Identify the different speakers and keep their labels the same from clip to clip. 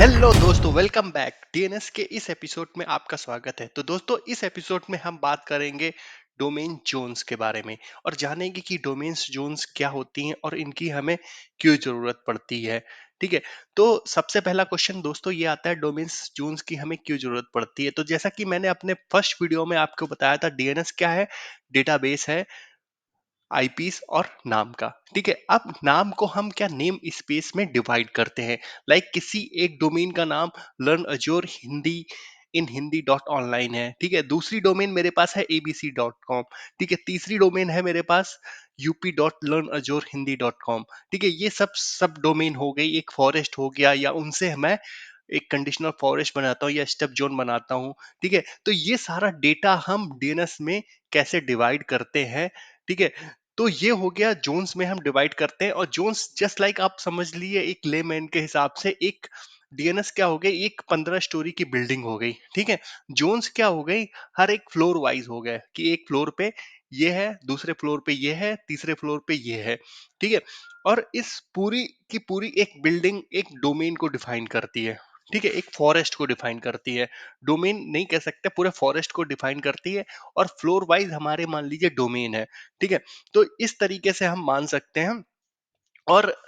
Speaker 1: Hello दोस्तों, welcome back. DNS के इस एपिसोड में आपका स्वागत है। तो दोस्तों, इस एपिसोड में हम बात करेंगे डोमेन जोन्स के बारे में और जानेंगे कि डोमेन्स जोन्स क्या होती हैं और इनकी हमें क्यों जरूरत पड़ती है। ठीक है। तो सबसे पहला क्वेश्चन दोस्तों ये आता है, डोमेन्स जोन्स की हमें क्यों जरूरत पड़ती है। तो जैसा कि मैंने अपने फर्स्ट वीडियो में आपको बताया था, डीएनएस क्या है, डेटाबेस है आईपीस और नाम का। ठीक है। अब नाम को हम क्या नेम स्पेस में डिवाइड करते हैं। किसी एक डोमेन का नाम लर्न अज्योर हिंदी इन हिंदी डॉट ऑनलाइन है। ठीक है। दूसरी डोमेन मेरे पास है abc.com। ठीक है। तीसरी डोमेन है मेरे पास up.learnazurehindi.com। ठीक है। ये सब सब डोमेन हो गई। एक फॉरेस्ट हो गया, या उनसे मैं एक कंडीशनल फॉरेस्ट बनाता हूँ या स्टेप जोन बनाता हूँ। ठीक है। तो ये सारा डेटा हम डीएनएस में कैसे डिवाइड करते हैं। ठीक है। तो ये हो गया जोन्स में हम डिवाइड करते हैं। और जोन्स जस्ट लाइक आप समझ लिए एक लेमैन के हिसाब से एक डीएनएस क्या हो गई, एक 15 स्टोरी की बिल्डिंग हो गई। ठीक है। जोन्स क्या हो गई, हर एक फ्लोर वाइज हो गया कि एक फ्लोर पे ये है, दूसरे फ्लोर पे ये है, तीसरे फ्लोर पे ये है। ठीक है। और इस पूरी की पूरी एक बिल्डिंग एक डोमेन को डिफाइन करती है। ठीक है। एक फॉरेस्ट को डिफाइन करती है। डोमेन नहीं कह सकते, पूरे फॉरेस्ट को डिफाइन करती है। और फ्लोर वाइज हमारे मान लीजिए डोमेन है। ठीक है। तो इस तरीके से हम मान सकते हैं। और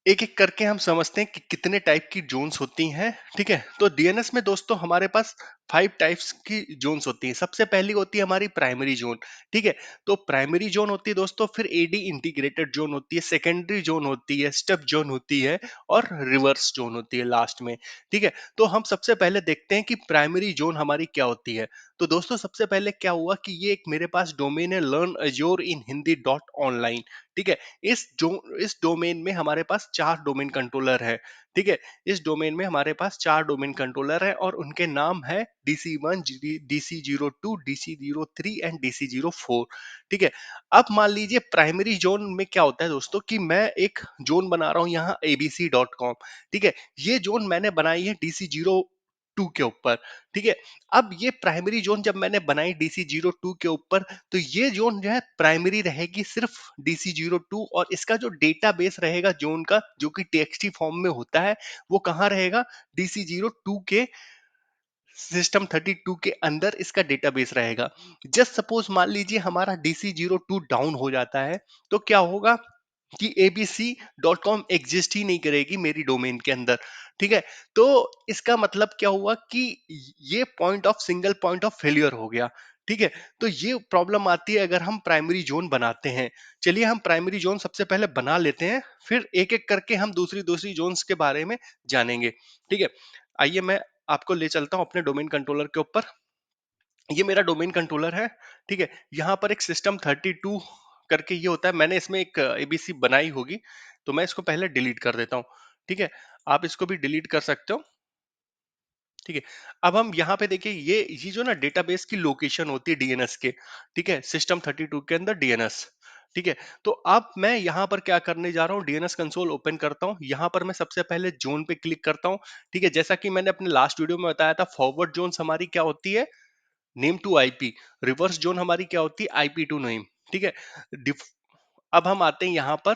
Speaker 1: एक एक करके हम समझते हैं कि कितने टाइप की जोन्स होती हैं। ठीक है। तो डीएनएस में दोस्तों हमारे पास 5 टाइप्स की जोन्स होती हैं। सबसे पहली होती है हमारी प्राइमरी जोन। ठीक है। तो प्राइमरी जोन होती है दोस्तों, फिर एडी इंटीग्रेटेड जोन होती है, सेकेंडरी जोन होती है, स्टेप जोन होती है, और रिवर्स जोन होती है लास्ट में। ठीक है। तो हम सबसे पहले देखते हैं कि प्राइमरी जोन हमारी क्या होती है। तो दोस्तों सबसे पहले क्या हुआ कि ये एक मेरे पास डोमेन है लर्न अज्योर इन हिंदी डॉट ऑनलाइन। ठीक है। इस डोमेन में हमारे पास 4 डोमेन कंट्रोलर है। ठीक है। इस डोमेन में हमारे पास 4 डोमेन कंट्रोलर है और उनके नाम है DC1, DC02, DC03 and DC04। ठीक है। अब मान लीजिए प्राइमरी जोन में क्या होता है दोस्तों कि मैं एक जोन बना रहा हूं यहाँ abc.com। ठीक है। ये जोन मैंने बनाई है DC02 के ऊपर। ठीक है। अब ये प्राइमरी जोन जब मैंने बनाई DC02 के ऊपर, तो ये जोन जो है प्राइमरी रहेगी सिर्फ DC02। और इसका जो डेटाबेस रहेगा जोन का, जो कि टीएक्सटी फॉर्म में होता है, वो कहाँ रहेगा, DC02 के System32 के अंदर इसका डेटाबेस रहेगा। जस्ट सपोज मान लीजिए हमारा DC02 डाउन हो जाता है, तो क्या होगा कि abc.com एग्जिस्ट ही नहीं करेगी मेरी डोमेन के अंदर। ठीक है। तो इसका मतलब क्या हुआ कि ये सिंगल पॉइंट ऑफ फेलियर हो गया। ठीक है। तो ये प्रॉब्लम आती है अगर हम प्राइमरी जोन बनाते हैं। चलिए हम प्राइमरी जोन सबसे पहले बना लेते हैं, फिर एक एक करके हम दूसरी दूसरी जोन्स के बारे में जानेंगे। ठीक है। आइए मैं आपको ले चलता हूं अपने डोमेन कंट्रोलर के ऊपर। ये मेरा डोमेन कंट्रोलर है। ठीक है। यहाँ पर एक System32 करके ये होता है, मैंने इसमें एक एबीसी बनाई होगी, तो मैं इसको पहले डिलीट कर देता हूँ। ठीक है। आप इसको भी डिलीट कर सकते हो। ठीक है। अब हम यहाँ पे देखिए, ये जो ना डेटाबेस की लोकेशन होती है डीएनएस के। ठीक है। System32 के अंदर डीएनएस। ठीक है। तो अब मैं यहाँ पर क्या करने जा रहा हूँ, डीएनएस कंसोल ओपन करता हूँ। यहाँ पर मैं सबसे पहले जोन पे क्लिक करता हूँ। ठीक है। जैसा कि मैंने अपने लास्ट वीडियो में बताया था, फॉरवर्ड जोन हमारी क्या होती है, name to IP. Reverse zone हमारी क्या होती है, आईपी टू नेम। ठीक है। अब हम आते हैं यहाँ पर,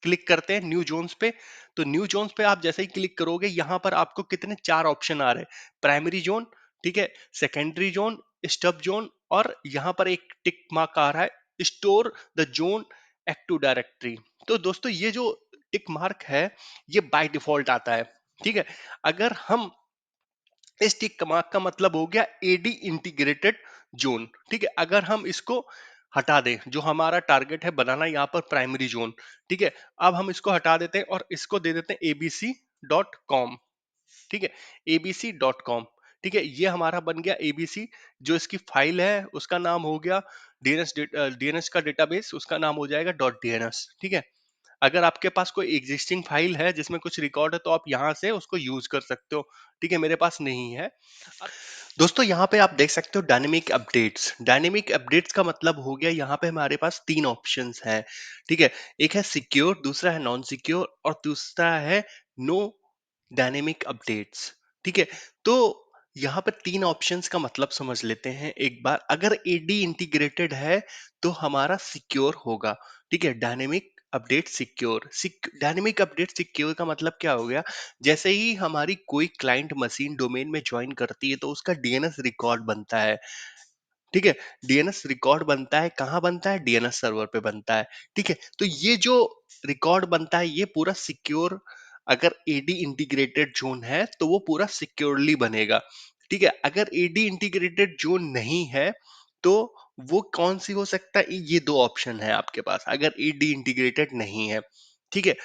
Speaker 1: क्लिक करते हैं न्यू जोन्स पे। तो न्यू जोन्स पे आप जैसे ही क्लिक करोगे, यहाँ पर आपको कितने 4 ऑप्शन आ रहे हैं, प्राइमरी जोन, ठीक है, सेकेंडरी जोन, स्टब जोन, और यहाँ पर एक टिक मार्क आ रहा है, store the zone active directory. तो दोस्तों ये जो टिक मार्क है, ये बाय डिफॉल्ट आता है। ठीक है। अगर हम इस टिक मार्क का मतलब हो गया एडी इंटीग्रेटेड जोन। ठीक है। अगर हम इसको हटा दें, जो हमारा टारगेट है बनाना यहाँ पर प्राइमरी जोन। ठीक है। अब हम इसको हटा देते हैं और इसको दे देते हैं abc.com। ठीक है। abc.com। ठीक है। ये हमारा बन गया एबीसी। जो इसकी फाइल है उसका नाम हो गया डीएनएस का डेटाबेस, उसका नाम हो जाएगा .dns। ठीक है। अगर आपके पास कोई एग्जिस्टिंग फाइल है जिसमें कुछ रिकॉर्ड है, तो आप यहाँ से उसको यूज कर सकते हो। ठीक है। मेरे पास नहीं है। दोस्तों यहाँ पे आप देख सकते हो डायनेमिक अपडेट्स। डायनेमिक अपडेट्स का मतलब हो गया, यहाँ पे हमारे पास 3 ऑप्शंस हैं। ठीक है। एक है सिक्योर, दूसरा है नॉन सिक्योर, और तीसरा है नो डायनेमिक अपडेट्स। ठीक है। तो यहाँ पर 3 ऑप्शंस का मतलब समझ लेते हैं एक बार। अगर एडी इंटीग्रेटेड है तो हमारा सिक्योर होगा। ठीक है। Dynamic update secure. Dynamic update secure का मतलब क्या हो गया? जैसे ही हमारी कोई क्लाइंट मशीन डोमेन में ज्वाइन करती है तो उसका डीएनएस रिकॉर्ड बनता है। ठीक है, डीएनएस रिकॉर्ड बनता है, कहाँ बनता है? डीएनएस सर्वर पे बनता है। ठीक है, तो ये जो रिकॉर्ड बनता है ये पूरा सिक्योर, अगर एडी इंटीग्रेटेड जोन है तो वो पूरा सिक्योरली बनेगा। ठीक है, अगर एडी इंटीग्रेटेड जोन नहीं है तो वो कौन सी हो सकता है? ये दो ऑप्शन है आपके पास, अगर एडी इंटीग्रेटेड नहीं है। ठीक है,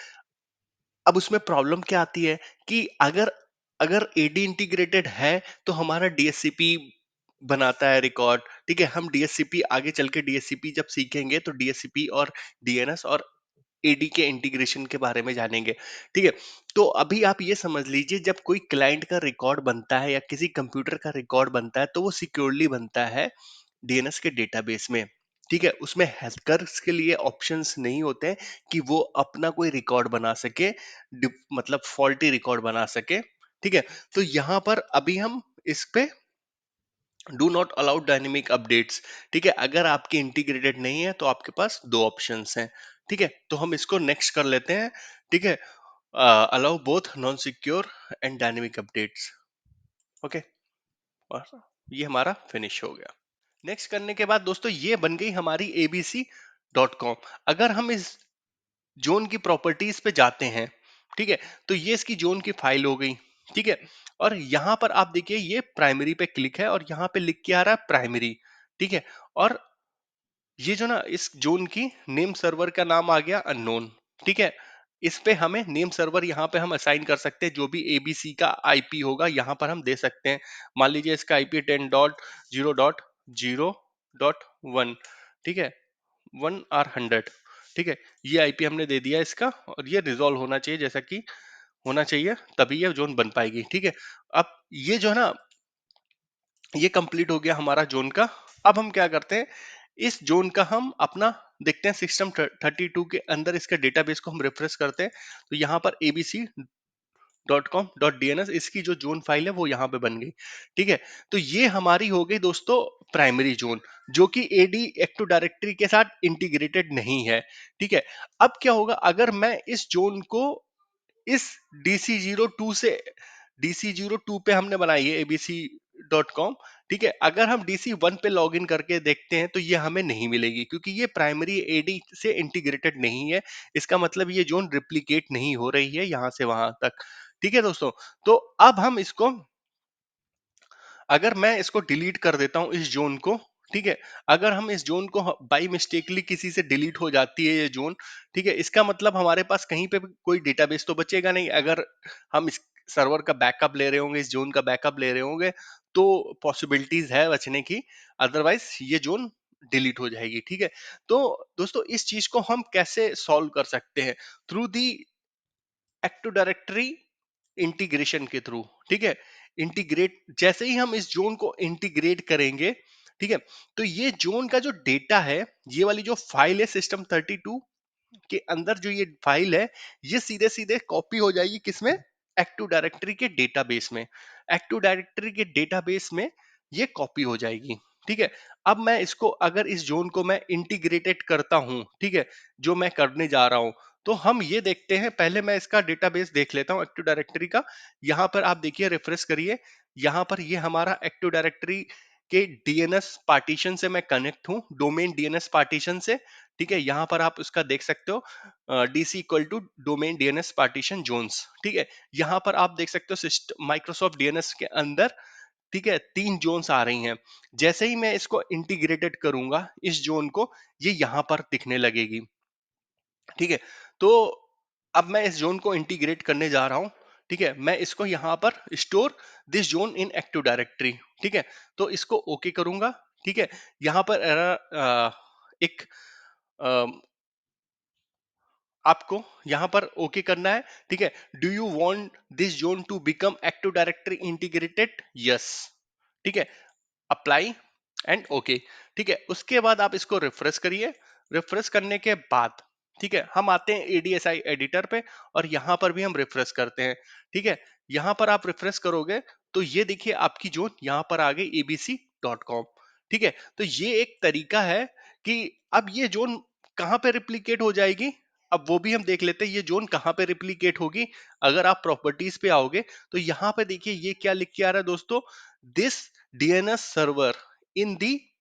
Speaker 1: अब उसमें प्रॉब्लम क्या आती है कि अगर अगर एडी इंटीग्रेटेड है तो हमारा डीएससीपी बनाता है रिकॉर्ड। ठीक है, हम डीएससीपी आगे चल के डीएससीपी जब सीखेंगे तो डीएससीपी और डीएनएस और एडी के इंटीग्रेशन के बारे में जानेंगे। ठीक है, तो अभी आप ये समझ लीजिए, जब कोई क्लाइंट का रिकॉर्ड बनता है या किसी कंप्यूटर का रिकॉर्ड बनता है तो वो सिक्योरली बनता है डीएनएस के डेटाबेस में। ठीक है, उसमें हैकर्स के लिए ऑप्शंस नहीं होते हैं कि वो अपना कोई रिकॉर्ड बना सके, मतलब फॉल्टी रिकॉर्ड बना सके। ठीक है, तो यहाँ पर अभी हम इस पे do not allow dynamic updates. ठीक है, अगर आपकी इंटीग्रेटेड नहीं है तो आपके पास दो ऑप्शंस हैं। ठीक है, तो हम इसको नेक्स्ट कर लेते हैं। ठीक है, allow both non secure and dynamic updates. Okay, और ये हमारा फिनिश हो गया। नेक्स्ट करने के बाद दोस्तों ये बन गई हमारी abc.com। अगर हम इस जोन की प्रॉपर्टीज पे जाते हैं, ठीक है, तो ये इसकी जोन की फाइल हो गई। ठीक है, और यहां पर आप देखिए ये प्राइमरी पे क्लिक है और यहां पे लिख के आ रहा है प्राइमरी। ठीक है, और ये जो ना इस जोन की नेम सर्वर का नाम आ गया अननोन। ठीक है, इस पे हमें नेम सर्वर यहाँ पे हम असाइन कर सकते हैं, जो भी एबीसी का आईपी होगा यहाँ पर हम दे सकते हैं। मान लीजिए इसका आईपी 10.0.0.1। ठीक है, 1 और 100। ठीक है, ये आईपी हमने दे दिया इसका, और ये रिजॉल्व होना चाहिए जैसा कि होना चाहिए, तभी ये जोन बन पाएगी। ठीक है, अब ये जो है ना, ये कंप्लीट हो गया हमारा जोन का। अब हम क्या करते हैं, इस जोन का हम अपना देखते हैं सिस्टम 32 के अंदर इसके डेटाबेस को हम रिफ्रेश करते हैं। तो यहाँ पर abc.com.dns इसकी जो जोन फाइल है वो यहाँ पे बन गई। ठीक है, तो ये हमारी हो गई दोस्तों प्राइमरी जोन, जो कि एडी एक्टिव डायरेक्टरी के साथ इंटीग्रेटेड नहीं है। ठीक है, अब क्या होगा अगर मैं इस जोन को इस DC02 से, DC02 पे हमने बनाई है abc.com। ठीक है, अगर हम DC1 पे लॉग इन करके देखते हैं तो ये हमें नहीं मिलेगी, क्योंकि ये प्राइमरी एडी से इंटीग्रेटेड नहीं है। इसका मतलब ये जोन रिप्लिकेट नहीं हो रही है यहाँ से वहां तक। ठीक है दोस्तों, तो अब हम इसको, अगर मैं इसको डिलीट कर देता हूं इस जोन को, ठीक है, अगर हम इस जोन को बाई मिस्टेकली किसी से डिलीट हो जाती है ये जोन, ठीक है, इसका मतलब हमारे पास कहीं पे भी कोई डेटाबेस तो बचेगा नहीं। अगर हम इस सर्वर का बैकअप ले रहे होंगे, इस जोन का बैकअप ले रहे होंगे, तो पॉसिबिलिटीज है बचने की, अदरवाइज ये जोन डिलीट हो जाएगी। ठीक है, तो दोस्तों इस चीज को हम कैसे सॉल्व कर सकते हैं? Through the active directory integration के थ्रू। ठीक है, इंटीग्रेट, जैसे ही हम इस जोन को इंटीग्रेट करेंगे, ठीक है, तो ये जोन का जो डेटा है, ये वाली जो फाइल है सिस्टम 32 के अंदर, जो ये फाइल है, ये सीधे सीधे कॉपी हो जाएगी किसमें? एक्टिव डायरेक्टरी के डेटाबेस में। एक्टिव डायरेक्टरी के डेटाबेस में ये कॉपी हो जाएगी। ठीक है, अब मैं इसको, अगर इस जोन को मैं इंटीग्रेटेड करता हूं, ठीक है, जो मैं करने जा रहा हूं, तो हम ये देखते हैं, पहले मैं इसका डेटाबेस देख लेता हूं एक्टिव डायरेक्टरी का। यहां पर आप देखिए, रिफ्रेश करिए, यहां पर ये हमारा एक्टिव डायरेक्टरी के डीएनएस पार्टीशन से मैं कनेक्ट हूं, डोमेन डीएनएस पार्टीशन से। ठीक है, यहां पर आप उसका देख सकते हो, DC equal to domain DNS partition zones. ठीक है, यहां पर आप देख सकते हो सिस्टम माइक्रोसॉफ्ट डीएनएस के अंदर, ठीक है, 3 जोन्स आ रही हैं। जैसे ही मैं इसको इंटीग्रेटेड करूंगा इस जोन को, ये यहां पर दिखने लगेगी। ठीक है, तो अब मैं इस जोन को इंटीग्रेट करने जा रहा हूं। ठीक है, मैं इसको यहां पर store this zone in active directory. ठीक है, तो इसको ओके करूंगा। ठीक है, यहां पर एक आपको यहां पर ओके करना है। ठीक है, do you want this zone to become Active Directory integrated? Yes. ठीक है, अप्लाई एंड ओके। ठीक है, उसके बाद आप इसको रिफ्रेश करिए। रिफ्रेश करने के बाद, ठीक है, हम आते हैं एडीएसआई एडिटर पे, और यहां पर भी हम रिफ्रेश करते हैं। ठीक है, यहां पर आप रिफ्रेश करोगे तो ये देखिए आपकी जोन यहां पर आ गई abc.com। ठीक है, तो ये एक तरीका है कि अब ये जोन कहां पे रिप्लिकेट हो जाएगी? अब वो भी हम देख लेते हैं ये जोन कहाँ पे रिप्लिकेट होगी। अगर आप प्रॉपर्टीज पे आओगे तो यहाँ पे देखिए ये क्या लिख के आ रहा है दोस्तों, this DNS server in the,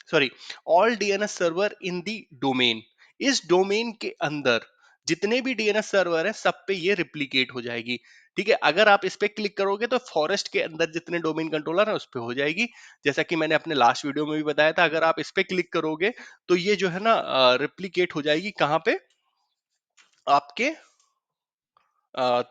Speaker 1: sorry, all DNS server in the domain, इस डोमेन के अंदर जितने भी डीएनएस सर्वर है सब पे ये रिप्लिकेट हो जाएगी। ठीक है, अगर आप इस पे क्लिक करोगे तो फॉरेस्ट के अंदर जितने डोमेन कंट्रोलर है उस पे हो जाएगी। जैसा कि मैंने अपने लास्ट वीडियो में भी बताया था, अगर आप इस पे क्लिक करोगे तो ये जो है ना रिप्लिकेट हो जाएगी कहाँ पे, आपके अ,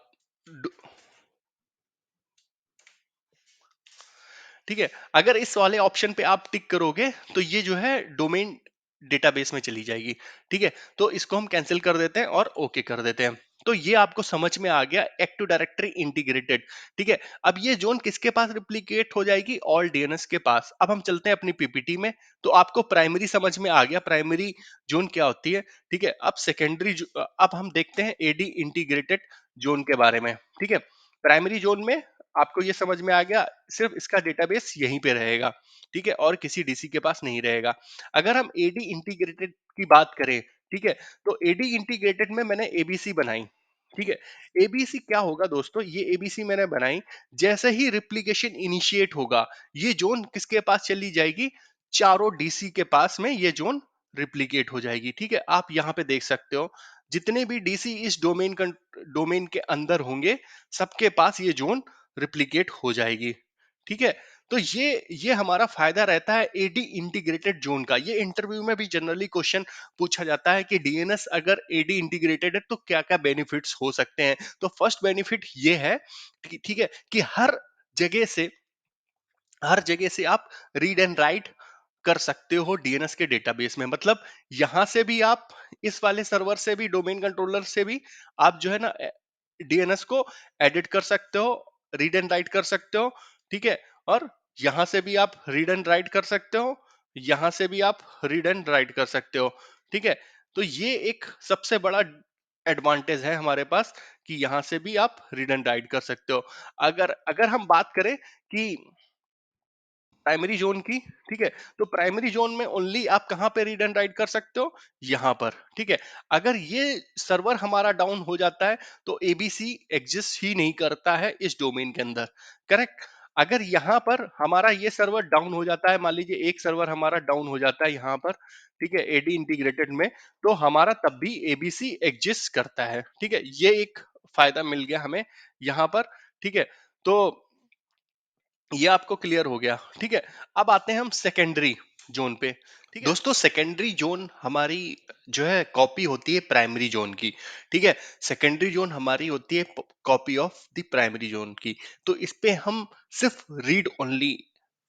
Speaker 1: ठीक है, अगर इस वाले ऑप्शन पे आप टिक करोगे तो ये जो है डोमेन डेटाबेस में चली जाएगी। ठीक है, तो इसको हम कैंसिल कर देते हैं और ओके कर देते हैं। तो ये आपको समझ में आ गया एक्टिव डायरेक्टरी इंटीग्रेटेड। ठीक है, अब ये जोन किसके पास रिप्लिकेट हो जाएगी, ऑल डीएनएस के पास। अब हम चलते हैं अपनी पीपीटी में। तो आपको प्राइमरी समझ में आ गया, प्राइमरी जोन क्या होती है। ठीक है, अब सेकेंडरी, अब हम देखते हैं एडी इंटीग्रेटेड जोन के बारे में। ठीक है, प्राइमरी जोन में आपको ये समझ में आ गया, सिर्फ इसका डेटाबेस यहीं पे रहेगा। ठीक है, और किसी डीसी के पास नहीं रहेगा। अगर हम एडी इंटीग्रेटेड की बात करें, ठीक है, तो एडी इंटीग्रेटेड में मैंने एबीसी बनाई। ठीक है, एबीसी क्या होगा दोस्तों, ये एबीसी मैंने बनाई, जैसे ही रिप्लिकेशन इनिशिएट होगा ये जोन किसके पास चली जाएगी, चारों डीसी के पास में ये जोन रिप्लिकेट हो जाएगी। ठीक है, आप यहाँ पे देख सकते हो जितने भी डीसी इस डोमेन के अंदर होंगे सबके पास ये जोन रिप्लिकेट हो जाएगी। ठीक है, तो ये हमारा फायदा रहता है एडी इंटीग्रेटेड जोन का। ये इंटरव्यू में भी जनरली क्वेश्चन पूछा जाता है कि डीएनएस अगर एडी इंटीग्रेटेड है तो क्या क्या बेनिफिट्स हो सकते हैं। तो फर्स्ट बेनिफिट ये है ठीक है, कि हर जगह से आप रीड एंड राइट कर सकते हो डीएनएस के डेटाबेस में। मतलब यहां से भी आप, इस वाले सर्वर से भी, डोमेन कंट्रोलर से भी आप जो है ना डीएनएस को एडिट कर सकते हो, रीड एंड राइट कर सकते हो। ठीक है, और यहां से भी आप रीड एंड राइट कर सकते हो, यहां से भी आप रीड एंड राइट कर सकते हो। ठीक है, तो ये एक सबसे बड़ा एडवांटेज है हमारे पास कि यहां से भी आप रीड एंड राइट कर सकते हो। अगर अगर हम बात करें कि प्राइमरी जोन की, ठीक है, तो प्राइमरी जोन में ओनली आप कहां पे रीड एंड राइट कर सकते हो, यहां पर। ठीक है, अगर ये सर्वर हमारा डाउन हो जाता है तो एबीसी एग्जिस्ट ही नहीं करता है इस डोमेन के अंदर। करेक्ट, अगर यहां पर हमारा ये सर्वर डाउन हो जाता है, मान लीजिए एक सर्वर हमारा डाउन हो जाता है यहां पर, ठीक है, एडी इंटीग्रेटेड में, तो हमारा तब भी एबीसी एग्जिस्ट करता है। ठीक है, ये एक फायदा मिल गया हमें यहां पर। ठीक है, तो ये आपको क्लियर हो गया। ठीक है, अब आते हैं हम सेकेंडरी जोन पे। ठीक है दोस्तों, सेकेंडरी जोन हमारी जो है कॉपी होती है प्राइमरी जोन की। ठीक है, सेकेंडरी जोन हमारी होती है copy of the primary zone की। तो इस पे हम सिर्फ रीड ओनली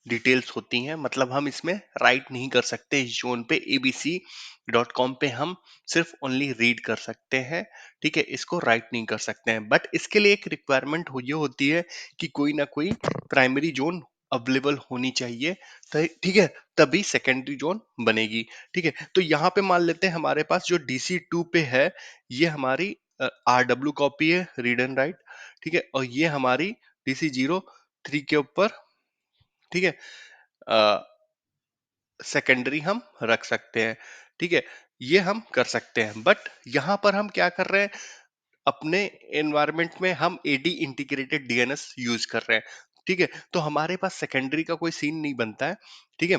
Speaker 1: डिटेल्स होती हैं, मतलब हम इसमें राइट नहीं कर सकते। इस जोन पे abc.com पे हम सिर्फ ओनली रीड कर सकते हैं। ठीक है, इसको राइट नहीं कर सकते हैं। बट इसके लिए एक रिक्वायरमेंट ये होती है कि कोई ना कोई प्राइमरी जोन अवेलेबल होनी चाहिए। ठीक है, तभी सेकेंडरी जोन बनेगी। ठीक है, तो यहाँ पे मान लेते हैं हमारे पास जो DC2 पे है, ये हमारी RW कॉपी है, रीड एंड राइट। ठीक है, और ये हमारी DC03 के ऊपर, ठीक है, सेकेंडरी हम रख सकते हैं। ठीक है, ये हम कर सकते हैं। बट यहाँ पर हम क्या कर रहे हैं, अपने एनवायरनमेंट में हम एडी इंटीग्रेटेड डीएनएस यूज कर रहे हैं। ठीक है, तो हमारे पास सेकेंडरी का कोई सीन नहीं बनता है। ठीक है,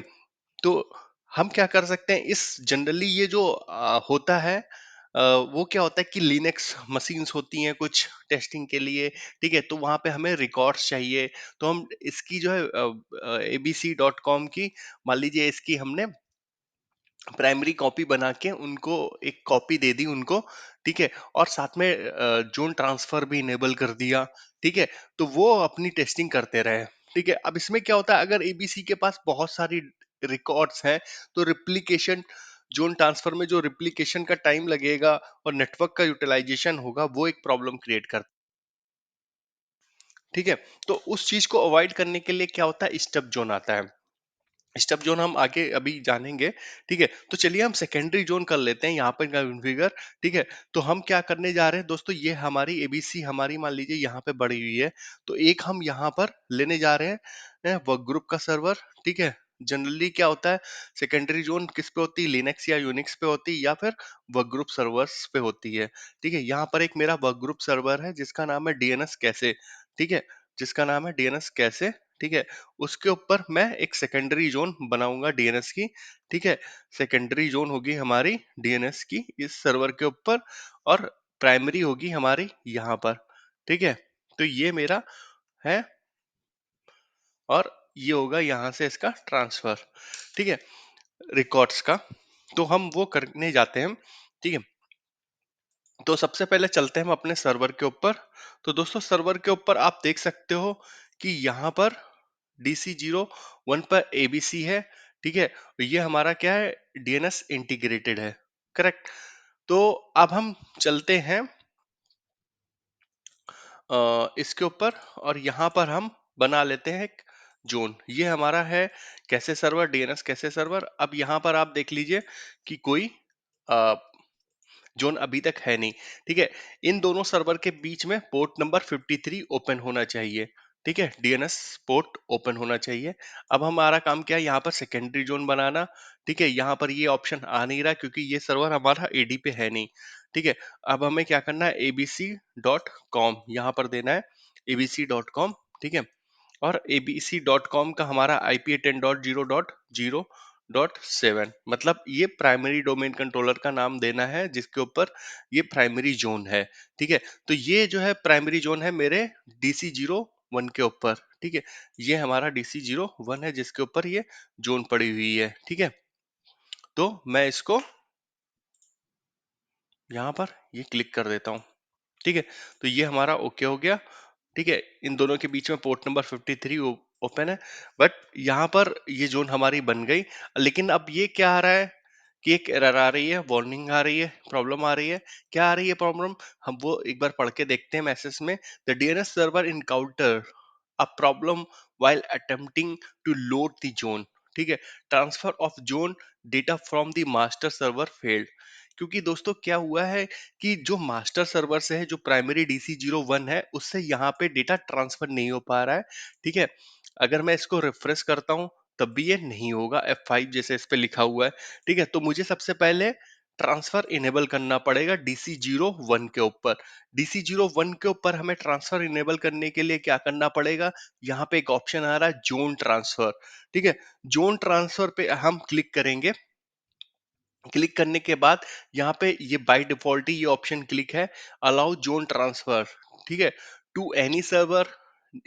Speaker 1: तो हम क्या कर सकते हैं, इस जनरली ये जो होता है, वो क्या होता है कि लिनक्स मशीन्स होती हैं कुछ टेस्टिंग के लिए। ठीक है, तो वहां पे हमें रिकॉर्ड्स चाहिए। तो हम इसकी जो है abc.com की, मान लीजिए इसकी हमने प्राइमरी कॉपी बना के उनको एक कॉपी दे दी उनको। ठीक है, और साथ में जोन ट्रांसफर भी इनेबल कर दिया। ठीक है, तो वो अपनी टेस्टिंग करते रहे। ठीक है, अब इसमें क्या होता है, अगर एबीसी के पास बहुत सारी रिकॉर्ड्स हैं तो रिप्लिकेशन, जोन ट्रांसफर में जो रिप्लिकेशन का टाइम लगेगा और नेटवर्क का यूटिलाइजेशन होगा, वो एक प्रॉब्लम क्रिएट करता है। ठीक है, तो उस चीज को अवॉइड करने के लिए क्या होता है, स्टब जोन आता है। स्टेप जोन हम आगे अभी जानेंगे। ठीक है, तो चलिए हम सेकेंडरी जोन कर लेते हैं यहाँ पर कॉन्फ़िगर। ठीक है, तो हम क्या करने जा रहे हैं दोस्तों, ये हमारी एबीसी हमारी मान लीजिए यहाँ पे बढ़ी हुई है। तो एक हम यहाँ पर लेने जा रहे हैं वर्क ग्रुप का सर्वर। ठीक है, जनरली क्या होता है, सेकेंडरी जोन किस पे होती है, लिनक्स या यूनिक्स पे होती है या फिर वर्क ग्रुप सर्वर्स पे होती है। ठीक है, यहाँ पर एक मेरा वर्क ग्रुप सर्वर है जिसका नाम है डीएनएस कैसे। ठीक है, जिसका नाम है डीएनएस कैसे। ठीक है, उसके ऊपर मैं एक सेकेंडरी जोन बनाऊंगा डीएनएस की। ठीक है, सेकेंडरी जोन होगी हमारी डीएनएस की इस सर्वर के ऊपर, और प्राइमरी होगी हमारी यहाँ पर। ठीक है, तो ये मेरा है, और ये होगा यहाँ से इसका ट्रांसफर। ठीक है, रिकॉर्ड्स का। तो हम वो करने जाते हैं। ठीक है, तो सबसे पहले चलते हैं हम अपने सर्वर के ऊपर। तो दोस्तों सर्वर के ऊपर आप देख सकते हो कि यहाँ पर DC01 पर एबीसी है। ठीक है, ये हमारा क्या है, डीएनएस इंटीग्रेटेड है। करेक्ट। तो अब हम चलते हैं इसके ऊपर, और यहाँ पर हम बना लेते हैं एक जोन। ये हमारा है कैसे सर्वर, डीएनएस कैसे सर्वर। अब यहाँ पर आप देख लीजिए कि कोई जोन अभी तक है नहीं। ठीक है, इन दोनों सर्वर के बीच में पोर्ट नंबर 53 ओपन होना चाहिए। ठीक है, डीएनएस पोर्ट ओपन होना चाहिए। अब हमारा काम क्या है, यहाँ पर सेकेंडरी जोन बनाना। ठीक है, यहाँ पर ये ऑप्शन आ नहीं रहा क्योंकि ये सर्वर हमारा एडी पे है नहीं। ठीक है, अब हमें क्या करना है, abc.com यहाँ पर देना है, abc.com। ठीक है, और abc.com का हमारा आईपी 10.0.0.7, मतलब ये प्राइमरी डोमेन कंट्रोलर का नाम देना है जिसके ऊपर ये प्राइमरी जोन है। ठीक है, तो ये जो है प्राइमरी जोन है मेरे DC01 के ऊपर। ठीक है, ये हमारा DC01 है जिसके ऊपर ये जोन पड़ी हुई है। ठीक है, तो मैं इसको यहाँ पर ये क्लिक कर देता हूँ। ठीक है, तो ये हमारा ओके हो गया। ठीक है, इन दोनों के बीच में पोर्ट नंबर 53 ओपन है, बट यहाँ पर ये जोन हमारी बन गई। लेकिन अब ये क्या आ रहा है कि एक एरर आ रही है, वार्निंग आ रही है, प्रॉब्लम आ रही है। क्या आ रही है प्रॉब्लम, हम वो एक बार पढ़ के देखते हैं मैसेज में। The DNS server encounter a problem while attempting to load the zone। ठीक है, transfer of zone data from the master server failed. क्योंकि दोस्तों क्या हुआ है कि जो मास्टर सर्वर से है, जो प्राइमरी DC01 है, उससे यहाँ पे डेटा ट्रांसफर नहीं हो पा रहा है। ठीक है, अगर मैं इसको रिफ्रेश करता हूँ तब भी ये नहीं होगा, F5 जैसे इस पे लिखा हुआ है। ठीक है, तो मुझे सबसे पहले ट्रांसफर इनेबल करना पड़ेगा DC01 के ऊपर। DC01 के ऊपर हमें ट्रांसफर इनेबल करने के लिए क्या करना पड़ेगा, यहाँ पे एक ऑप्शन आ रहा है जोन ट्रांसफर। ठीक है, जोन ट्रांसफर पे हम क्लिक करेंगे। क्लिक करने के बाद यहाँ पे ये बाय डिफॉल्ट ही ये ऑप्शन क्लिक है, अलाउ जोन ट्रांसफर। ठीक है, टू एनी सर्वर।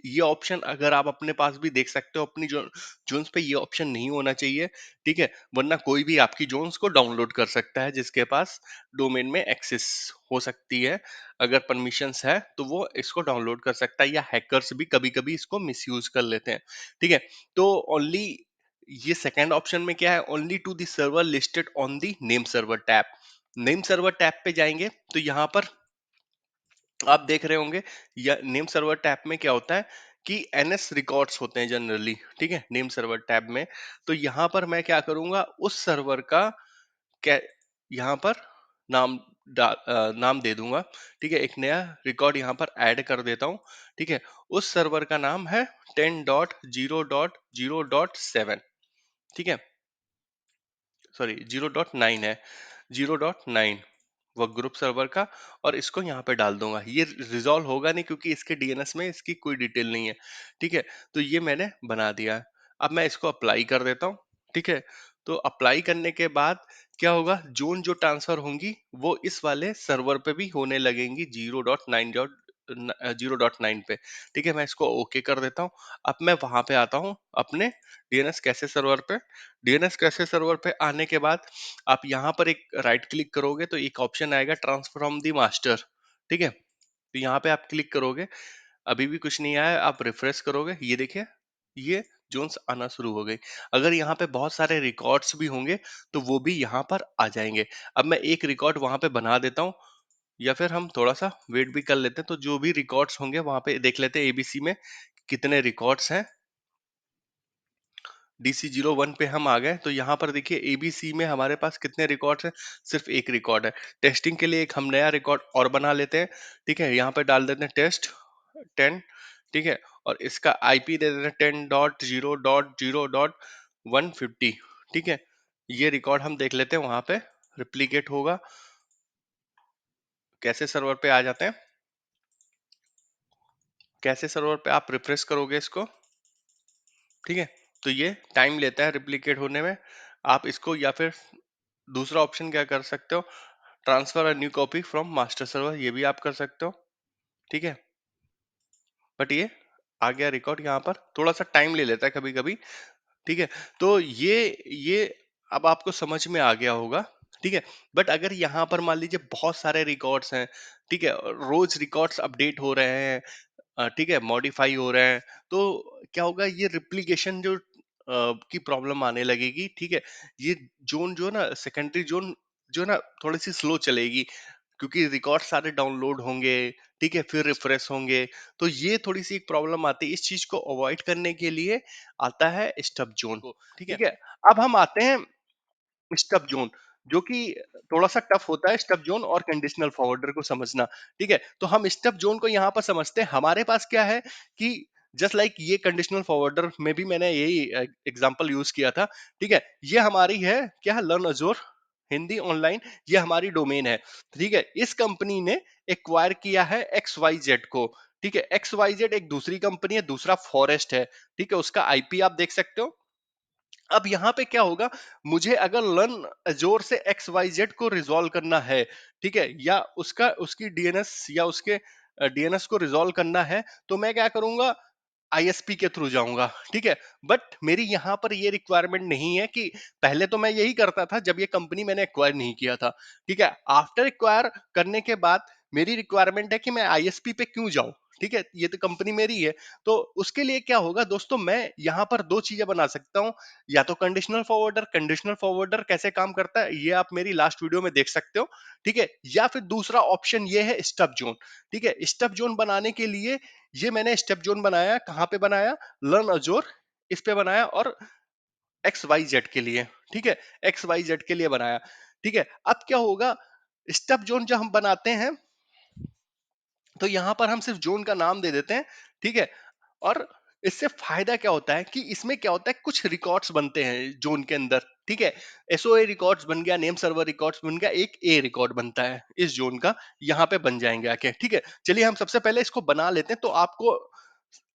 Speaker 1: ये ऑप्शन अगर आप अपने पास भी देख सकते हो, अपनी जोन्स पे ये ऑप्शन नहीं होना चाहिए। ठीक है, वरना कोई भी आपकी जोन्स को डाउनलोड कर सकता है जिसके पास डोमेन में एक्सेस हो सकती है। अगर परमिशंस है तो वो इसको डाउनलोड कर सकता है, या हैकर्स भी कभी कभी इसको मिसयूज कर लेते हैं। ठीक है, तो ओनली ये सेकंड ऑप्शन में क्या है, only to the server listed on the name server tab. Name server tab पे जाएंगे तो यहाँ पर आप देख रहे होंगे, या नेम सर्वर टैब में क्या होता है कि एनएस रिकॉर्ड्स होते हैं जनरली। ठीक है, नेम सर्वर टैब में। तो यहाँ पर मैं क्या करूंगा, उस सर्वर का क्या, यहाँ पर नाम नाम दे दूंगा। ठीक है, एक नया रिकॉर्ड यहाँ पर ऐड कर देता हूँ। ठीक है, उस सर्वर का नाम है 10.0.0.7। ठीक है, सॉरी 0.9 है, 0.9 वर्क ग्रुप सर्वर का। और इसको यहाँ पे डाल दूंगा। ये रिजॉल्व होगा नहीं क्योंकि इसके डीएनएस में इसकी कोई डिटेल नहीं है। ठीक है, तो ये मैंने बना दिया है। अब मैं इसको अप्लाई कर देता हूँ। ठीक है, तो अप्लाई करने के बाद क्या होगा, जोन जो ट्रांसफर होंगी वो इस वाले सर्वर पे भी होने लगेंगी 0.9 पे। ठीक है, मैं इसको ओके कर देता हूँ। अब मैं वहां पे आता हूँ अपने डीएनएस कैसे सर्वर पे। डीएनएस कैसे सर्वर पे आने के बाद आप यहाँ पर एक राइट क्लिक करोगे तो एक ऑप्शन आएगा ट्रांसफॉर्म द मास्टर। ठीक है, तो यहाँ पे आप क्लिक करोगे, अभी भी कुछ नहीं आया, आप रिफ्रेश करोगे, ये देखिए ये जोन्स आना शुरू हो गई। अगर यहाँ पे बहुत सारे रिकॉर्ड्स भी होंगे तो वो भी यहाँ पर आ जाएंगे। अब मैं एक रिकॉर्ड वहां पे बना देता हूँ, या फिर हम थोड़ा सा वेट भी कर लेते हैं। तो जो भी रिकॉर्ड्स होंगे वहां पे देख लेते हैं एबीसी में कितने रिकॉर्ड्स हैं। DC01 पे हम आ गए, तो यहाँ पर देखिए एबीसी में हमारे पास कितने रिकॉर्ड्स हैं, सिर्फ एक रिकॉर्ड है। टेस्टिंग के लिए एक हम नया रिकॉर्ड और बना लेते हैं। ठीक है, यहाँ पे डाल देते हैं टेस्ट 10। ठीक है, और इसका आईपी दे देते हैं 10.0.0.7। 150। ठीक है, ये रिकॉर्ड हम देख लेते हैं वहां पे रिप्लिकेट होगा कैसे, सर्वर पे आ जाते हैं, कैसे सर्वर पे आप रिफ्रेश करोगे इसको। ठीक है, तो ये टाइम लेता है रिप्लिकेट होने में। आप इसको या फिर दूसरा ऑप्शन क्या कर सकते हो, transfer a new copy from master server, ये भी आप कर सकते हो। ठीक है, बट ये आ गया रिकॉर्ड, यहाँ पर थोड़ा सा टाइम ले लेता है कभी कभी। ठीक है, तो ये अब आपको समझ में आ गया होगा। ठीक है, बट अगर यहाँ पर मान लीजिए बहुत सारे रिकॉर्ड्स हैं, ठीक है, रोज रिकॉर्ड्स अपडेट हो रहे हैं, ठीक है, मॉडिफाई हो रहे हैं, तो क्या होगा, ये रिप्लिकेशन जो की प्रॉब्लम आने लगेगी। ठीक है, ये जोन जो है ना, सेकेंडरी जोन जो है ना, थोड़ी सी स्लो चलेगी, क्योंकि रिकॉर्ड सारे डाउनलोड होंगे, ठीक है, फिर रिफ्रेश होंगे। तो ये थोड़ी सी एक प्रॉब्लम आती है, इस चीज को अवॉइड करने के लिए आता है स्टब जोन। ठीक है, अब हम आते हैं स्टब जोन, जो कि थोड़ा सा टफ होता है, स्टब जोन और कंडीशनल फॉरवर्डर को समझना। ठीक है, तो हम स्टब जोन को यहाँ पर समझते हैं। हमारे पास क्या है कि जस्ट लाइक ये कंडीशनल फॉरवर्डर में भी मैंने यही एग्जांपल यूज किया था। ठीक है, ये हमारी है क्या, लर्न अजोर हिंदी ऑनलाइन, ये हमारी डोमेन है। ठीक है, इस कंपनी ने एक्वायर किया है एक्स वाई जेड को। ठीक है, एक्स वाई जेड एक दूसरी कंपनी है, दूसरा फॉरेस्ट है। ठीक है, उसका आईपी आप देख सकते हो। अब यहाँ पे क्या होगा, मुझे अगर लर्न अजोर से एक्स वाई जेड को रिजॉल्व करना है, ठीक है, या उसका उसकी डीएनएस या उसके डीएनएस को रिजॉल्व करना है, तो मैं क्या करूंगा, आईएसपी के थ्रू जाऊंगा। ठीक है, बट मेरी यहाँ पर ये रिक्वायरमेंट नहीं है कि पहले तो मैं यही करता था जब ये कंपनी मैंने एक्वायर नहीं किया था। ठीक है, आफ्टर एक्वायर करने के बाद मेरी रिक्वायरमेंट है कि मैं आईएसपी पे क्यों जाऊं। ठीक है, ये तो कंपनी मेरी है। तो उसके लिए क्या होगा दोस्तों, मैं यहाँ पर दो चीजें बना सकता हूँ, या तो कंडीशनल फॉरवर्डर कैसे काम करता है ये आप मेरी लास्ट वीडियो में देख सकते हो। ठीक है, या फिर दूसरा ऑप्शन ये है स्टब जोन। ठीक है, स्टब जोन बनाने के लिए ये मैंने स्टेप जोन बनाया, कहाँ पे बनाया, लर्न अजोर इस पे बनाया, और एक्स वाई जेड के लिए। ठीक है, एक्स वाई जेड के लिए बनाया। ठीक है, अब क्या होगा, स्टेप जोन जब हम बनाते हैं तो यहां पर हम सिर्फ जोन का नाम दे देते हैं। ठीक है, और इससे फायदा क्या होता है कि इसमें क्या होता है, कुछ रिकॉर्ड्स बनते हैं जोन के अंदर। ठीक है, एसओए रिकॉर्ड्स बन गया, नेम सर्वर रिकॉर्ड्स बन गया, एक ए रिकॉर्ड बनता है इस जोन का, यहाँ पे बन जाएंगे आके। ठीक है, चलिए हम सबसे पहले इसको बना लेते हैं, तो आपको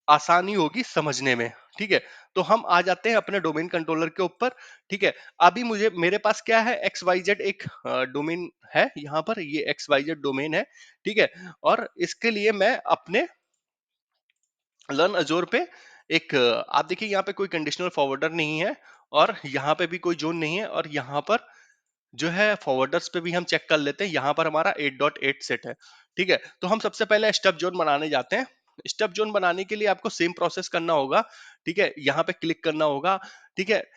Speaker 1: आसानी होगी समझने में। ठीक है, तो हम आ जाते हैं अपने डोमेन कंट्रोलर के ऊपर। ठीक है, अभी मुझे मेरे पास क्या है, एक्स वाई जेड एक डोमेन है, यहाँ पर ये एक्स वाई जेड डोमेन है। ठीक है, और इसके लिए मैं अपने लर्न अजोर पे एक आप देखिए यहाँ पे कोई कंडीशनल फॉरवर्डर नहीं है, और यहाँ पे भी कोई जोन नहीं है, और यहाँ पर जो है फॉरवर्डर्स पे भी हम चेक कर लेते हैं, यहाँ पर हमारा 8.8 सेट है। ठीक है, तो हम सबसे पहले स्टेप जोन बनाने जाते हैं। स्टेप जोन बनाने के लिए आपको सेम प्रोसेस करना होगा। ठीक है, यहाँ पे क्लिक करना होगा। ठीक है,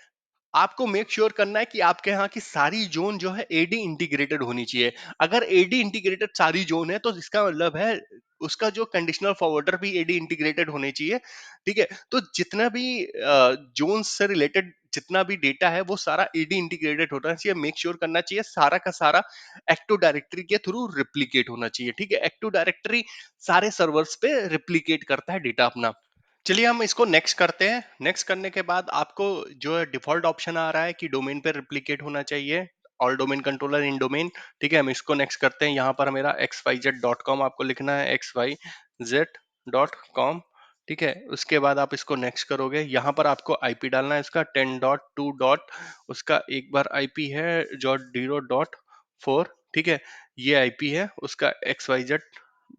Speaker 1: आपको मेक श्योर करना है कि आपके यहाँ की सारी जोन जो है एडी इंटीग्रेटेड होनी चाहिए। अगर एडी इंटीग्रेटेड सारी जोन है तो इसका मतलब है उसका जो कंडीशनल फॉरवर्डर भी एडी इंटीग्रेटेड होने चाहिए। ठीक है, तो जितना भी जोन से रिलेटेड जितना भी डेटा है वो सारा एडी इंटीग्रेटेड होना चाहिए। मेक श्योर करना चाहिए सारा का सारा एक्टिव डायरेक्टरी के थ्रू रिप्लीकेट होना चाहिए। ठीक है, एक्टिव डायरेक्टरी सारे सर्वर्स पे रिप्लीकेट करता है डेटा अपना। चलिए हम इसको नेक्स्ट करते हैं। नेक्स्ट करने के बाद आपको जो है डिफॉल्ट ऑप्शन आ रहा है कि डोमेन पे रिप्लिकेट होना चाहिए, ऑल डोमेन कंट्रोलर इन डोमेन। ठीक है, हम इसको नेक्स्ट करते हैं। यहाँ पर मेरा xyz.com आपको लिखना है, xyz.com। ठीक है, उसके बाद आप इसको नेक्स्ट करोगे, यहाँ पर आपको आईपी डालना है इसका 10.2 डॉट, उसका एक बार आईपी है जो 0.4। ठीक है, ये आईपी है उसका xyz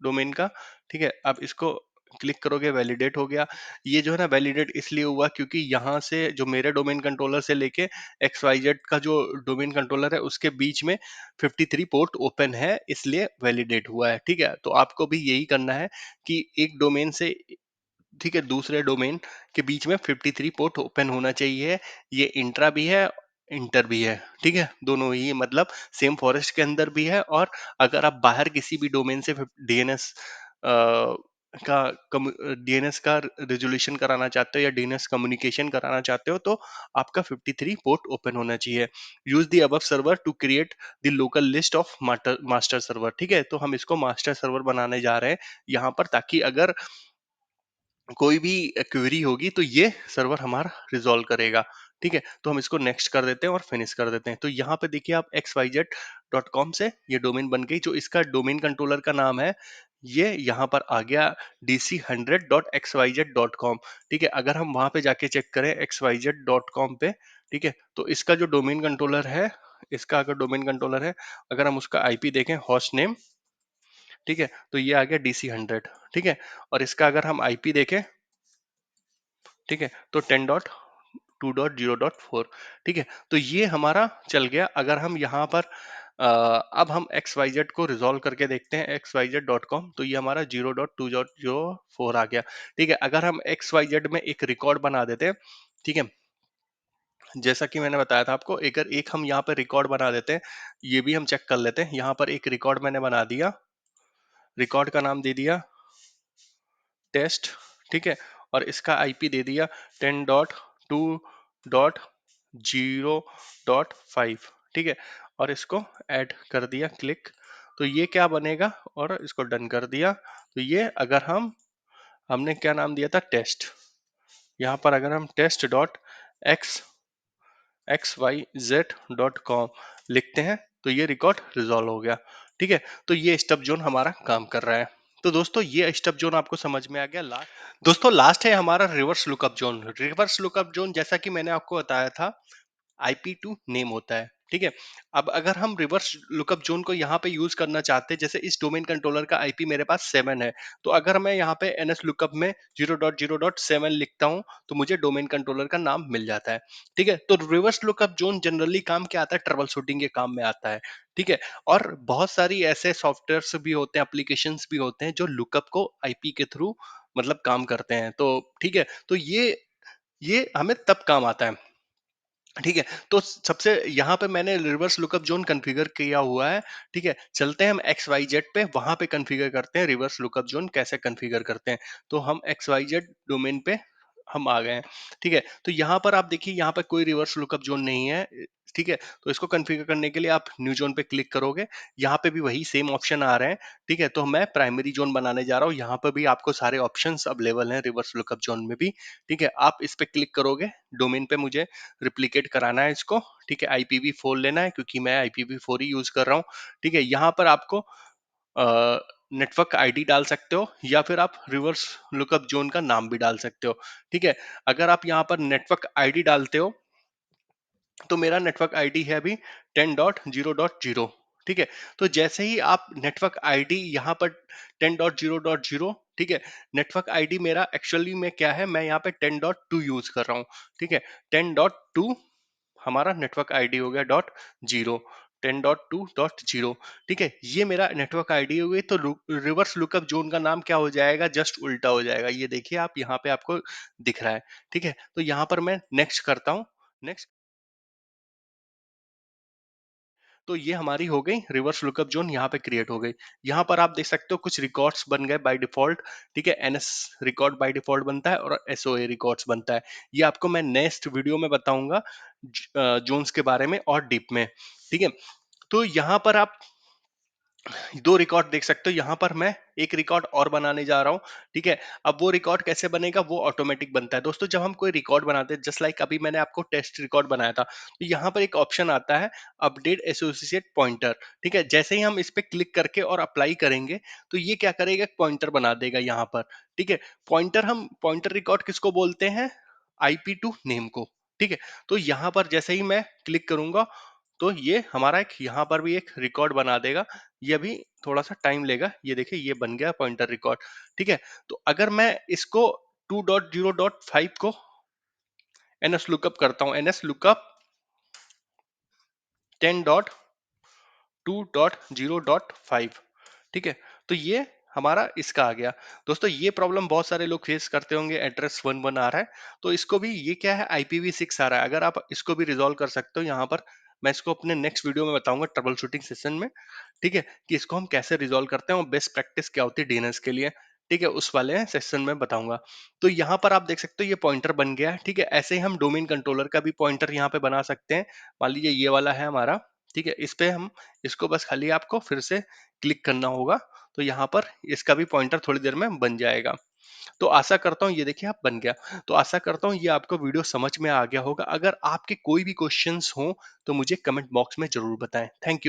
Speaker 1: डोमेन का। ठीक है, आप इसको क्लिक करोगे, वैलिडेट हो गया। ये जो है ना वैलिडेट इसलिए हुआ क्योंकि यहाँ से जो मेरे डोमेन कंट्रोलर से लेके एक्स वाई जेड का जो डोमेन कंट्रोलर है उसके बीच में 53 पोर्ट ओपन है, इसलिए वैलिडेट हुआ है। ठीक है, तो आपको भी यही करना है कि एक डोमेन से, ठीक है, दूसरे डोमेन के बीच में 53 पोर्ट ओपन होना चाहिए। ये इंट्रा भी है, इंटर भी है। ठीक है, दोनों ही मतलब सेम फॉरेस्ट के अंदर भी है, और अगर आप बाहर किसी भी डोमेन से डीएनएस का डीएनएस का रेजोल्यूशन कराना चाहते हो या डीएनएस कम्युनिकेशन कराना चाहते हो, तो आपका 53 पोर्ट ओपन होना चाहिए। Use the above server to create the local list of master server. ठीक है, तो हम इसको मास्टर सर्वर बनाने जा रहे हैं यहाँ पर, ताकि अगर कोई भी क्वेरी होगी तो ये सर्वर हमारा रिजॉल्व करेगा। ठीक है, तो हम इसको नेक्स्ट कर देते हैं और फिनिश कर देते हैं। तो यहाँ पे देखिए आप xyz.com से ये डोमेन बन गई। जो इसका डोमेन कंट्रोलर का नाम है, ये यहाँ पर आ गया dc100.xyz.com। ठीक है, अगर हम वहां पे जाके चेक करें xyz.com पे, ठीक है, तो इसका जो डोमेन कंट्रोलर है, इसका अगर डोमेन कंट्रोलर है, अगर हम उसका आईपी देखें, होस्ट नेम, ठीक है, तो ये आ गया DC100। ठीक है, और इसका अगर हम आईपी देखें, ठीक है, तो 10.2.0.4। ठीक है, तो ये हमारा चल गया। अगर हम यहाँ पर अब हम XYZ को रिजॉल्व करके देखते हैं xyz.com, तो ये हमारा 0.2.04 आ गया। ठीक है, अगर हम XYZ में एक रिकॉर्ड बना देते हैं, ठीक है, जैसा कि मैंने बताया था आपको, अगर एक हम यहाँ पर रिकॉर्ड बना देते हैं, ये भी हम चेक कर लेते हैं। यहाँ पर एक रिकॉर्ड मैंने बना दिया, रिकॉर्ड का नाम दे दिया टेस्ट। ठीक है, और इसका आईपी दे दिया 10.2.0.5। ठीक है, और इसको ऐड कर दिया, क्लिक। तो ये क्या बनेगा, और इसको डन कर दिया। तो ये अगर हमने क्या नाम दिया था, टेस्ट। यहाँ पर अगर हम टेस्ट डॉट एक्स xyz.com लिखते हैं, तो ये रिकॉर्ड रिजॉल्व हो गया। ठीक है, तो ये स्टब जोन हमारा काम कर रहा है। तो दोस्तों ये स्टब जोन आपको समझ में आ गया। लास्ट, दोस्तों लास्ट है हमारा reverse lookup zone. Reverse lookup zone, जैसा कि मैंने आपको बताया था, IP2 नेम होता है। ठीक है, अब अगर हम रिवर्स लुकअप जोन को यहाँ पे यूज करना चाहते हैं, जैसे इस डोमेन कंट्रोलर का आईपी मेरे पास 7 है, तो अगर मैं यहाँ पे NS लुकअप में 0.0.7 लिखता हूँ, तो मुझे डोमेन कंट्रोलर का नाम मिल जाता है। ठीक है, तो रिवर्स लुकअप जोन जनरली काम क्या आता है, ट्रबल शूटिंग के काम में आता है। ठीक है, और बहुत सारी ऐसे सॉफ्टवेयर भी होते हैं, एप्लीकेशंस भी होते हैं, जो लुकअप को आईपी के थ्रू मतलब काम करते हैं। तो ठीक है, तो ये हमें तब काम आता है। ठीक है, तो सबसे यहाँ पे मैंने रिवर्स लुकअप जोन कॉन्फ़िगर किया हुआ है। ठीक है, चलते हैं हम XYZ पे, वहां पे कॉन्फ़िगर करते हैं रिवर्स लुकअप जोन कैसे कॉन्फ़िगर करते हैं। तो हम XYZ डोमेन पे हम आ गए हैं। ठीक है, तो यहाँ पर आप देखिए, यहाँ पे कोई रिवर्स लुकअप जोन नहीं है। ठीक है, तो इसको कॉन्फ़िगर करने के लिए आप न्यू जोन पे क्लिक करोगे, यहाँ पे भी वही सेम ऑप्शन आ रहे हैं। ठीक है, तो मैं प्राइमरी जोन बनाने जा रहा हूँ। यहाँ पर भी आपको सारे ऑप्शंस अवेलेबल हैं रिवर्स लुकअप जोन में भी। ठीक है, आप इस पे क्लिक करोगे, डोमेन पे मुझे रिप्लिकेट कराना है इसको। ठीक है, IPv4 लेना है, क्योंकि मैं IPv4 ही यूज कर रहा हूँ। ठीक है, यहाँ पर आपको नेटवर्क आईडी डाल सकते हो, या फिर आप रिवर्स लुकअप जोन का नाम भी डाल सकते हो। ठीक है, अगर आप यहाँ पर नेटवर्क आईडी डालते हो, तो मेरा नेटवर्क आईडी है अभी 10.0.0। ठीक है, तो जैसे ही आप नेटवर्क आईडी यहाँ पर 10.0.0, ठीक है, नेटवर्क आईडी मेरा एक्चुअली में क्या है, मैं यहाँ पे 10.2 यूज कर रहा हूँ। ठीक है, 10.2 हमारा नेटवर्क आईडी हो गया, डॉट जीरो, 10.2.0। ठीक है, ये मेरा नेटवर्क आईडी हो गई। तो रिवर्स लुकअप जोन का नाम क्या हो जाएगा, जस्ट उल्टा हो जाएगा। ये देखिए आप यहाँ पे आपको दिख रहा है। ठीक है, तो यहाँ पर मैं नेक्स्ट करता हूँ, नेक्स्ट। तो ये हमारी हो गई रिवर्स लुकअप जोन, यहाँ पे क्रिएट हो गई। यहाँ पर आप देख सकते हो कुछ रिकॉर्ड्स बन गए बाय डिफॉल्ट। ठीक है, एनएस रिकॉर्ड बाय डिफॉल्ट बनता है, और एसओए रिकॉर्ड्स बनता है। ये आपको मैं नेक्स्ट वीडियो में बताऊंगा जोन्स के बारे में और डीप में। ठीक है, तो यहाँ पर आप दो रिकॉर्ड देख सकते हो। यहाँ पर मैं एक रिकॉर्ड और बनाने जा रहा हूँ। ठीक है, अब वो रिकॉर्ड कैसे बनेगा, वो ऑटोमेटिक बनता है। दोस्तों जब हम कोई रिकॉर्ड बनाते हैं, जस्ट लाइक अभी मैंने आपको टेस्ट रिकॉर्ड बनाया था, तो यहाँ पर एक ऑप्शन आता है अपडेट एसोसिएट पॉइंटर। ठीक है, जैसे ही हम इस पे क्लिक करके और अप्लाई करेंगे, तो ये क्या करेगा, पॉइंटर बना देगा यहाँ पर। ठीक है, पॉइंटर रिकॉर्ड किसको बोलते हैं, IP2 नेम को। ठीक है, तो यहाँ पर जैसे ही मैं क्लिक करूंगा, तो ये हमारा एक यहाँ पर भी एक रिकॉर्ड बना देगा। ये भी थोड़ा सा टाइम लेगा। ये देखिए, ये बन गया पॉइंटर रिकॉर्ड। ठीक है, तो अगर मैं इसको 2.0.5 को एनएस लुकअप करता हूँ, एनएस लुकअप 10.2.0.5। ठीक है, तो ये हमारा इसका आ गया। दोस्तों ये प्रॉब्लम बहुत सारे लोग फेस करते होंगे, एड्रेस 11 आ रहा है, तो इसको भी, ये क्या है, IPv6 आ रहा है। अगर आप इसको भी रिजॉल्व कर सकते हो, यहाँ पर मैं इसको अपने नेक्स्ट वीडियो में बताऊंगा ट्रबल शूटिंग सेशन में। ठीक है, कि इसको हम कैसे रिजॉल्व करते हैं और बेस्ट प्रैक्टिस क्या होती है डीएनएस के लिए। ठीक है, उस वाले सेशन में बताऊंगा। तो यहाँ पर आप देख सकते हो ये पॉइंटर बन गया है। ठीक है, ऐसे ही हम डोमेन कंट्रोलर का भी पॉइंटर यहाँ पे बना सकते हैं। मान लीजिए ये वाला है हमारा। ठीक है, इस पे हम इसको बस खाली आपको फिर से क्लिक करना होगा, तो यहाँ पर इसका भी पॉइंटर थोड़ी देर में बन जाएगा। तो आशा करता हूँ ये देखिए आप बन गया। तो आशा करता हूँ ये आपको वीडियो समझ में आ गया होगा। अगर आपके कोई भी क्वेश्चंस हों तो मुझे कमेंट बॉक्स में ज़रूर बताएँ। Thank you.